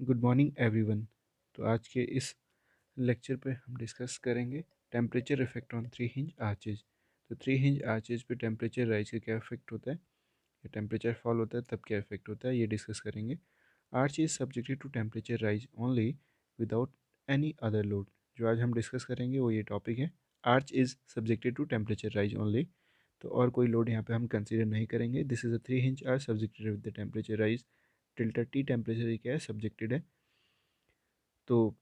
Good morning everyone. तो आज के इस लेक्चर पे हम डिस्कस करेंगे temperature effect on three hinge arches. तो थ्री हिंज आर्चेज पे टेम्परेचर राइज का क्या इफेक्ट होता है या टेम्परेचर फॉल होता है तब क्या इफेक्ट होता है, ये डिस्कस करेंगे। Arch is subjected to temperature rise only without any other load. जो आज हम डिस्कस करेंगे वो ये टॉपिक है, arch is subjected to temperature rise only. तो और कोई लोड यहाँ पे हम कंसीडर नहीं करेंगे। This is a three hinge arch subjected with the temperature rise delta T. Temperature क्या है, सब्जेक्टेड है। तो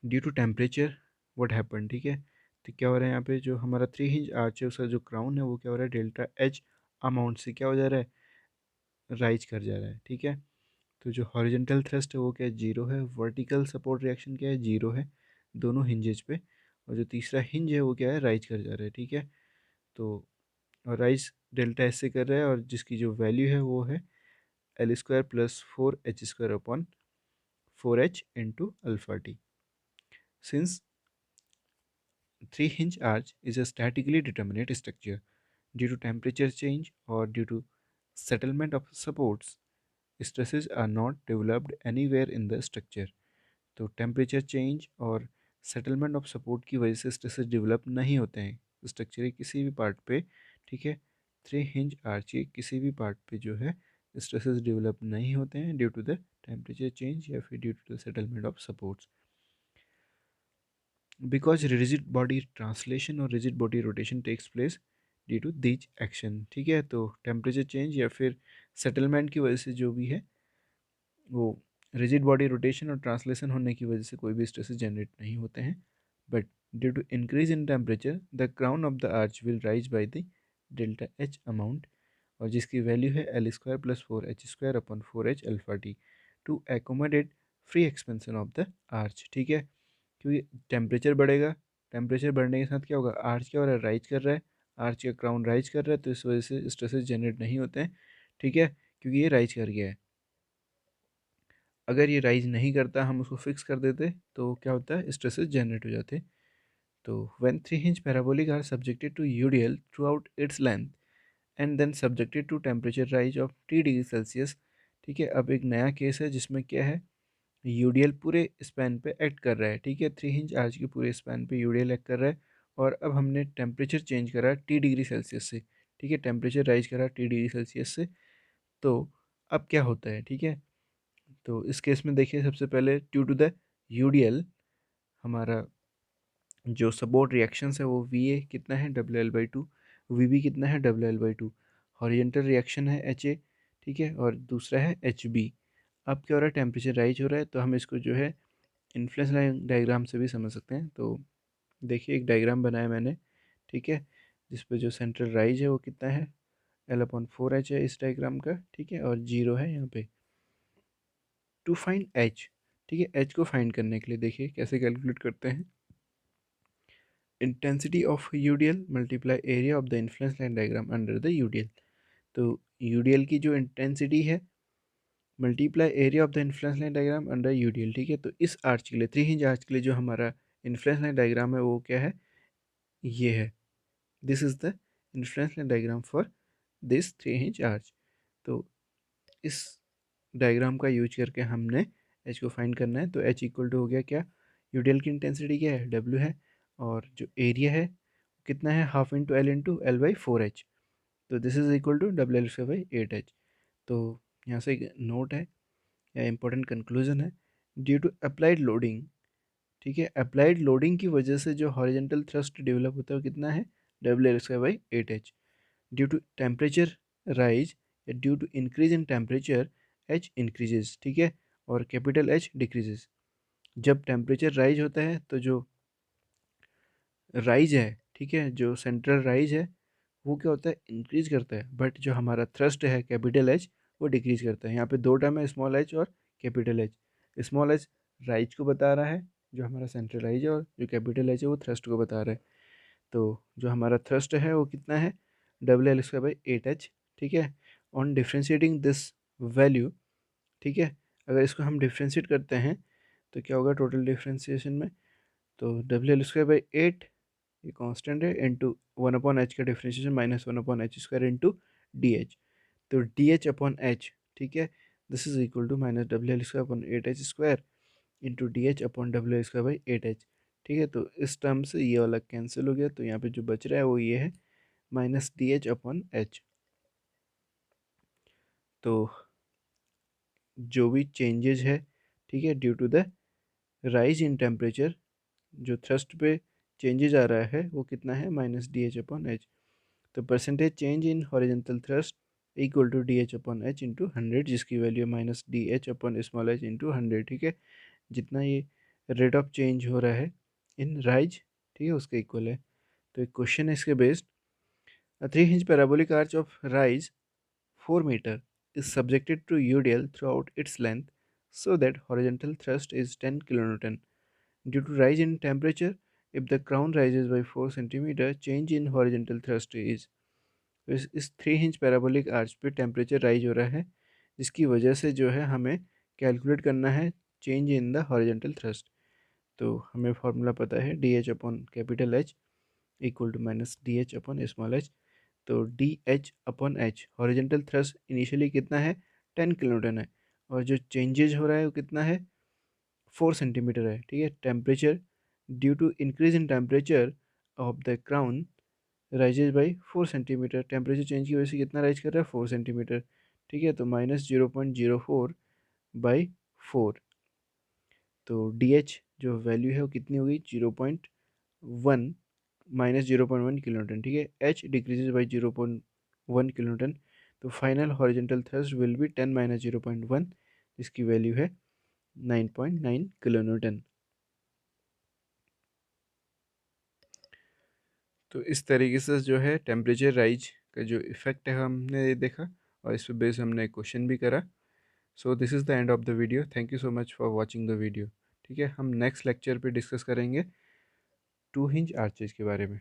due to temperature what happen, ठीक है। तो क्या हो रहा है यहाँ पे, जो हमारा थ्री हिंज आर्च है उसका जो क्राउन है वो क्या हो रहा है, डेल्टा एच अमाउंट से क्या हो जा रहा है, राइज कर जा रहा है, ठीक है। तो जो हॉरिजेंटल थ्रस्ट है वो क्या है, जीरो है। वर्टिकल सपोर्ट रिएक्शन क्या है, जीरो है दोनों हिंजेज पे। और जो तीसरा हिंज है वो क्या है, राइज कर जा रहा है, ठीक है। तो और राइज डेल्टा एच से कर रहा है और जिसकी जो वैल्यू है वो है L square plus four H square upon four H into alpha T. Since three hinge arch is a statically determinate structure. Due to temperature change or due to settlement of supports, stresses are not developed anywhere in the structure. तो temperature change और settlement of support की वजह से stresses develop नहीं होते हैं structure के किसी भी पार्ट पे, ठीक है। थ्री हिंज आर्च के किसी भी पार्ट पे जो है स्ट्रेसेस डेवलप नहीं होते हैं due to the temperature change या फिर due to the settlement of supports, because rigid body translation और rigid body rotation takes place due to these action, ठीक है। तो टेम्परेचर चेंज या फिर सेटलमेंट की वजह से जो भी है वो रिजिड बॉडी रोटेशन और ट्रांसलेशन होने की वजह से कोई भी स्ट्रेसेस जनरेट नहीं होते हैं। But due to increase in temperature the crown of the arch will rise by the delta H amount, और जिसकी वैल्यू है L square plus four H square upon four H alpha T, to accommodate free expansion of the arch, ठीक है। क्योंकि temperature बढ़ेगा, temperature बढ़ने के साथ क्या होगा, आर्च क्या हो रहा है, राइज कर रहा है। आर्च का क्राउन राइज कर रहा है तो इस वजह से स्ट्रेसेस जनरेट नहीं होते हैं, ठीक है, क्योंकि ये राइज कर गया है। अगर ये राइज नहीं करता, हम उसको फिक्स कर देते तो क्या होता है, स्ट्रेसेस जनरेट हो जाते। तो when three hinge parabolic are subjected to UDL throughout its length and then subjected to temperature rise of T degree Celsius, ठीक है। अब एक नया केस है जिसमें क्या है, यूडीएल पूरे स्पैन पे एक्ट कर रहा है, ठीक है। थ्री हिंज आर्च के पूरे स्पैन पे यूडीएल एक्ट कर रहा है और अब हमने टेम्परेचर चेंज करा टी डिग्री सेल्सियस से, ठीक है। टेम्परेचर राइज करा टी डिग्री सेल्सियस से। तो अब क्या होता है, ठीक है। तो इस केस में देखिए, सबसे पहले ड्यू टू द यूडीएल हमारा जो सपोर्ट रिएक्शंस है वो वी ए कितना है, W L by two. V B कितना है, W L by two. Horizontal reaction है एच ए, ठीक है, और दूसरा है एच बी। अब क्या हो रहा है, टेम्परेचर राइज हो रहा है तो हम इसको जो है इन्फ्लुएंस लाइन डायग्राम से भी समझ सकते हैं। तो देखिए एक डायग्राम बनाया मैंने, ठीक है, जिस पे जो सेंट्रल राइज है वो कितना है, एल अपॉन फोर एच है इस डायग्राम का, ठीक है, और जीरो है यहाँ पे। टू फाइंड एच, ठीक है, एच को फाइंड करने के लिए देखिए कैसे कैलकुलेट करते हैं। Intensity of UDL multiply area of the influence line diagram under the UDL. तो यूडीएल की जो इंटेंसिटी है multiply area of the influence line diagram under UDL, ठीक है। तो इस आर्च के लिए, थ्री हिंज आर्च के लिए जो हमारा इन्फ्लुएंस लाइन डायग्राम है वो क्या है, ये है। This is the influence line diagram for this three hinge arch. तो इस डायग्राम का यूज करके हमने एच को फाइंड करना है। तो एच इक्वल टू हो गया क्या, यूडीएल की इंटेंसिटी क्या है, डब्ल्यू है, और जो एरिया है कितना है, half into L by four H. तो this is equal to W L square by eight H. तो यहाँ से एक नोट है या इंपॉर्टेंट कंक्लूजन है, ड्यू टू अप्लाइड लोडिंग, ठीक है, अप्लाइड लोडिंग की वजह से जो हॉरिजेंटल थ्रस्ट डेवलप होता है वो कितना है, W L square by eight H. Due to temperature rise या due to increase in temperature H increases, ठीक है, और कैपिटल एच डिक्रीजेज। जब टेम्परेचर राइज होता है तो जो राइज है, ठीक है, जो सेंट्रल राइज है वो क्या होता है, इंक्रीज करता है, बट जो हमारा थ्रस्ट है कैपिटल एच वो डिक्रीज करता है। यहाँ पे दो टर्म है, स्मॉल एच और capital H. Small H rise को बता रहा है जो हमारा सेंट्रल राइज है, और जो कैपिटल एच है वो थ्रस्ट को बता रहा है। तो जो हमारा थ्रस्ट है वो कितना है, W L square by eight H, ठीक है। ऑन डिफ्रेंशिएटिंग दिस वैल्यू, ठीक है, अगर इसको हम डिफ्रेंशिएट करते हैं तो क्या होगा टोटल डिफ्रेंशिएशन में, तो W L square by eight ये कांस्टेंट है इंटू वन अपॉन एच का differentiation minus one upon H square into D H. तो डी एच अपॉन एच, ठीक है, this is equal to minus W L square upon 8h² into D H upon W L square by 8h। ठीक है, तो इस term से ये वाला कैंसिल हो गया, तो यहाँ पे जो बच रहा है वो ये है minus D H upon H. तो जो भी चेंजेस है, ठीक है, due to the rise in temperature, जो थ्रस्ट पे चेंजेस आ रहा है वो कितना है, minus D H upon H. तो percentage change in horizontal thrust equal to D H upon H into 100, जिसकी value minus D H upon small H into 100। ठीक है, जितना ये रेट ऑफ चेंज हो रहा है इन राइज, ठीक है, उसके इक्वल है। तो एक क्वेश्चन है इसके based, a 3-inch parabolic arch of rise 4 meter is subjected to UDL throughout its length so that horizontal thrust is 10 kilonewton. Due to rise in temperature, if the crown rises by 4 centimeter, change in horizontal thrust is। तो इस 3-inch parabolic arch पे temperature rise हो रहा है, जिसकी वजह से जो है हमें कैलकुलेट करना है change in the horizontal thrust. तो हमें फॉर्मूला पता है D H upon capital H equal to minus D H upon small H. तो D H upon H horizontal thrust initially कितना है, 10 किलोन्यूटन है, और जो चेंजेज हो रहा है वो कितना है, 4 सेंटीमीटर है। ठीक है, temperature due to increase in temperature of the crown rises by 4 centimetre, temperature change की वजह से कितना राइज कर रहा है, 4 सेंटीमीटर। ठीक है, तो माइनस 0.04/4। तो डी एच जो वैल्यू है वो कितनी होगी, 0.1 माइनस 0.1 किलोन्यूटन। ठीक है, एच डिक्रीजेज बाई 0.1 किलोन्यूटन। तो final horizontal thrust will be 10 minus 0.1, जिसकी वैल्यू है 9.9 किलोन्यूटन। तो इस तरीके से जो है टेम्परेचर राइज का जो इफ़ेक्ट है हमने ये देखा, और इस पर बेस हमने क्वेश्चन भी करा। So this is the end of the video, thank you so much for watching the video. ठीक है, हम नेक्स्ट लेक्चर पे डिस्कस करेंगे 2 hinge आर्चेज के बारे में।